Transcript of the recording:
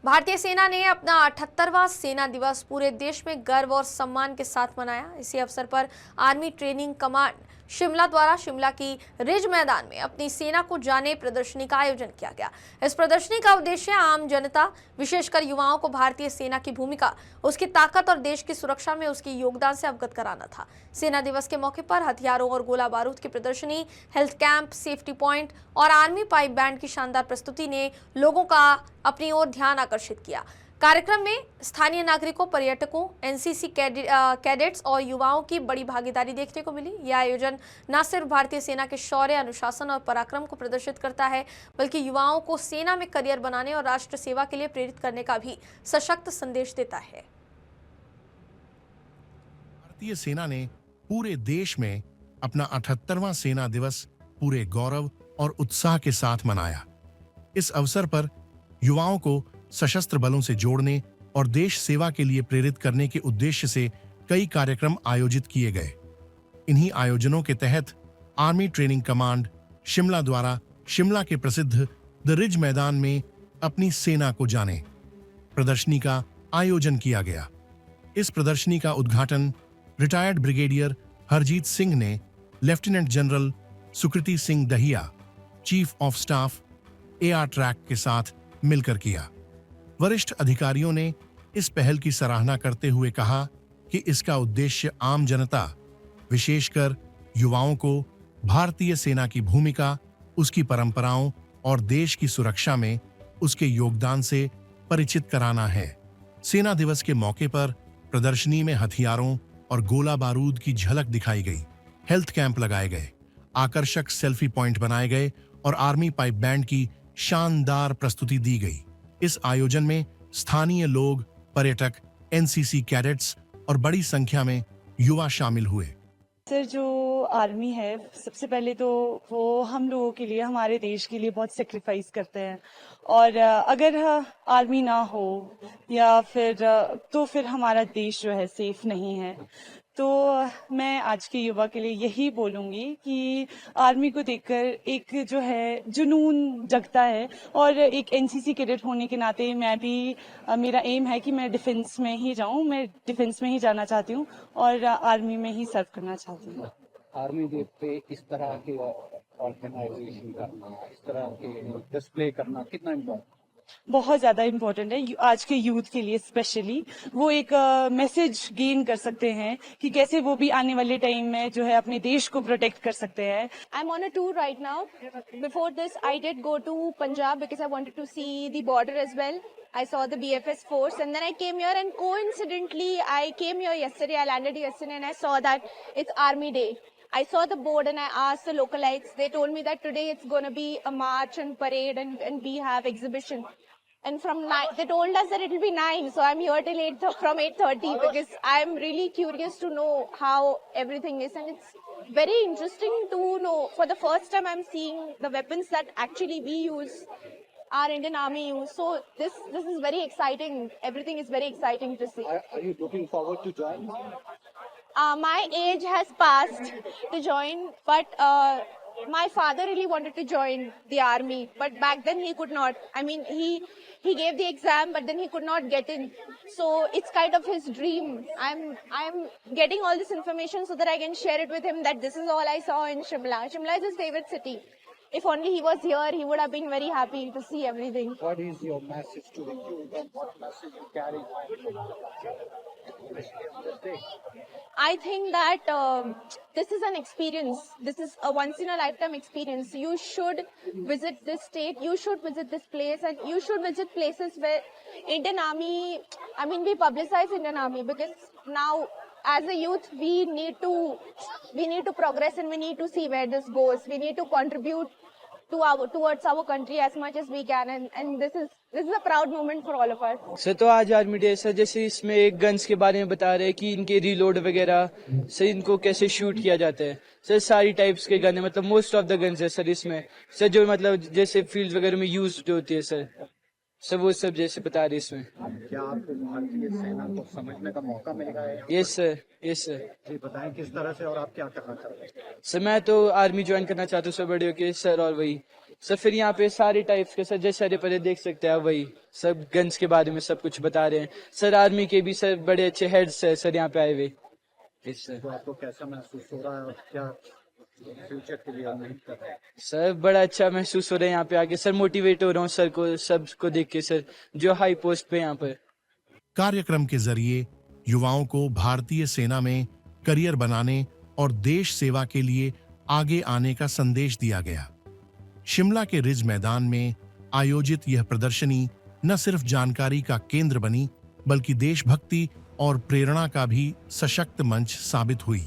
भारतीय सेना ने अपना 78वां सेना दिवस पूरे देश में गर्व और सम्मान के साथ मनाया। इसी अवसर पर आर्मी ट्रेनिंग कमांड शिमला द्वारा शिमला की रिज मैदान में अपनी सेना को जाने प्रदर्शनी का आयोजन किया गया। इस प्रदर्शनी का उद्देश्य आम जनता, विशेषकर युवाओं को भारतीय सेना की भूमिका, उसकी ताकत और देश की सुरक्षा में उसके योगदान से अवगत कराना था। सेना दिवस के मौके पर हथियारों और गोला बारूद की प्रदर्शनी, हेल्थ कैंप, सेफ्टी पॉइंट और आर्मी पाइप बैंड की शानदार प्रस्तुति ने लोगों का अपनी ओर ध्यान आकर्षित किया। कार्यक्रम में स्थानीय नागरिकों, पर्यटकों, एनसीसी कैडेट्स और युवाओं की बड़ी भागीदारी देखने को मिली। यह आयोजन न सिर्फ भारतीय सेना के शौर्य, अनुशासन और पराक्रम को प्रदर्शित करता है, बल्कि युवाओं को सेना में करियर बनाने और राष्ट्र सेवा के लिए प्रेरित करने का भी सशक्त संदेश देता है। भारतीय सेना ने पूरे देश में अपना 78वां सेना दिवस पूरे गौरव और उत्साह के साथ मनाया। इस अवसर पर युवाओं को सशस्त्र बलों से जोड़ने और देश सेवा के लिए प्रेरित करने के उद्देश्य से कई कार्यक्रम आयोजित किए गए। इन्हीं आयोजनों के तहत आर्मी ट्रेनिंग कमांड शिमला द्वारा शिमला के प्रसिद्ध द रिज मैदान में अपनी सेना को जाने प्रदर्शनी का आयोजन किया गया। इस प्रदर्शनी का उद्घाटन रिटायर्ड ब्रिगेडियर हरजीत सिंह ने lieutenant general Sukriti Singh Dahiya, chief of staff AR track के साथ मिलकर किया। वरिष्ठ अधिकारियों ने इस पहल की सराहना करते हुए कहा कि इसका उद्देश्य आम जनता, विशेषकर युवाओं को भारतीय सेना की भूमिका, उसकी परंपराओं और देश की सुरक्षा में उसके योगदान से परिचित कराना है। सेना दिवस के मौके पर प्रदर्शनी में हथियारों और गोला बारूद की झलक दिखाई गई, हेल्थ कैंप लगाए गए, आकर्षक सेल्फी पॉइंट बनाए गए और आर्मी पाइप बैंड की शानदार प्रस्तुति दी गई। इस आयोजन में स्थानीय लोग, पर्यटक, एनसीसी कैडेट्स और बड़ी संख्या में युवा शामिल हुए। सर, जो आर्मी है, सबसे पहले तो वो हम लोगों के लिए, हमारे देश के लिए बहुत सेक्रीफाइस करते हैं और अगर आर्मी ना हो या फिर हमारा देश जो है सेफ नहीं है। तो मैं आज के युवा के लिए यही बोलूँगी कि आर्मी को देखकर एक जो है जुनून जगता है और एक एनसीसी कैडेट होने के नाते मैं भी, मेरा एम है कि मैं डिफेंस में ही जाऊँ, मैं डिफेंस में ही जाना चाहती हूँ और आर्मी में ही सर्व करना चाहती हूँ। आर्मी डे पे इस तरह के ऑर्गेनाइजेशन करना, इस तरह के डिस्प्ले करना कितना इम्पोर्टेंट? बहुत ज़्यादा इम्पोर्टेंट है आज के यूथ के लिए। स्पेशली वो एक मैसेज गेन कर सकते हैं कि कैसे वो भी आने वाले टाइम में जो है अपने देश को प्रोटेक्ट कर सकते हैं। I'm on a tour right now. Before this, I did go to Punjab because I wanted to see the border as well. I saw the BFS force and then I came here, and coincidentally I came here yesterday. I landed yesterday and I saw that it's Army Day. I saw the board and I asked the localites. They told me that today it's going to be a march and parade and we have exhibition. And from 9, they told us that it will be 9. So I'm here till 8, from 8:30 because I'm really curious to know how everything is. And it's very interesting to know. For the first time, I'm seeing the weapons that actually we use, our Indian Army use. So this is very exciting. Everything is very exciting to see. Are you looking forward to join? My age has passed to join, but my father really wanted to join the army, but back then he could not. I mean, he gave the exam, but then he could not get in. So it's kind of his dream. I'm getting all this information so that I can share it with him that this is all I saw in Shimla. Shimla is his favorite city. If only he was here, he would have been very happy to see everything. What is your message to the youth and what message you carry? I think that this is an experience. This is a once-in-a-lifetime experience. You should visit this state. You should visit this place, and you should visit places where Indian Army. I mean, we publicize Indian Army because now, as a youth, we need to progress and we need to see where this goes. We need to contribute towards our country as much as we can, and this is a proud moment for all of us. Sir, तो आज army day sir, जैसे इसमें guns के बारे में बता रहे हैं कि इनके रीलोड वगैरह सर, इनको कैसे शूट किया जाता है सर। सारी टाइप्स के गन है, मतलब मोस्ट ऑफ द गन्स है सर इसमें सर, जो मतलब जैसे फील्ड वगैरह में यूज होती है सर, सब वो सब जैसे बता रहे इसमें। क्या आपको भारतीय सेना को समझने का मौका मिलेगा? Yes sir, yes sir. जी बताएं किस तरह से और आप क्या करना चाहते हैं? सर, मैं तो आर्मी ज्वाइन करना चाहता हूँ सर, बड़े होके सर, और वही सर फिर यहाँ पे सारे टाइप्स के सर जैसे हरे परे देख सकते हैं आप, वही सब गन्स के बारे में सब कुछ बता रहे हैं सर। आर्मी के भी सर बड़े अच्छे हेड्स है सर यहाँ पे आए हुए। तो आपको कैसा महसूस हो रहा है और क्या फ्यूचर के लिए उम्मीद कर रहे हैं? सर बड़ा अच्छा महसूस हो रहा है यहाँ पे आके सर, मोटिवेट हो रहा हूँ सर को सबको देख के सर, जो हाई पोस्ट पे यहाँ पर। कार्यक्रम के जरिए युवाओं को भारतीय सेना में करियर बनाने और देश सेवा के लिए आगे आने का संदेश दिया गया। शिमला के रिज मैदान में आयोजित यह प्रदर्शनी न सिर्फ जानकारी का केंद्र बनी, बल्कि देशभक्ति और प्रेरणा का भी सशक्त मंच साबित हुई।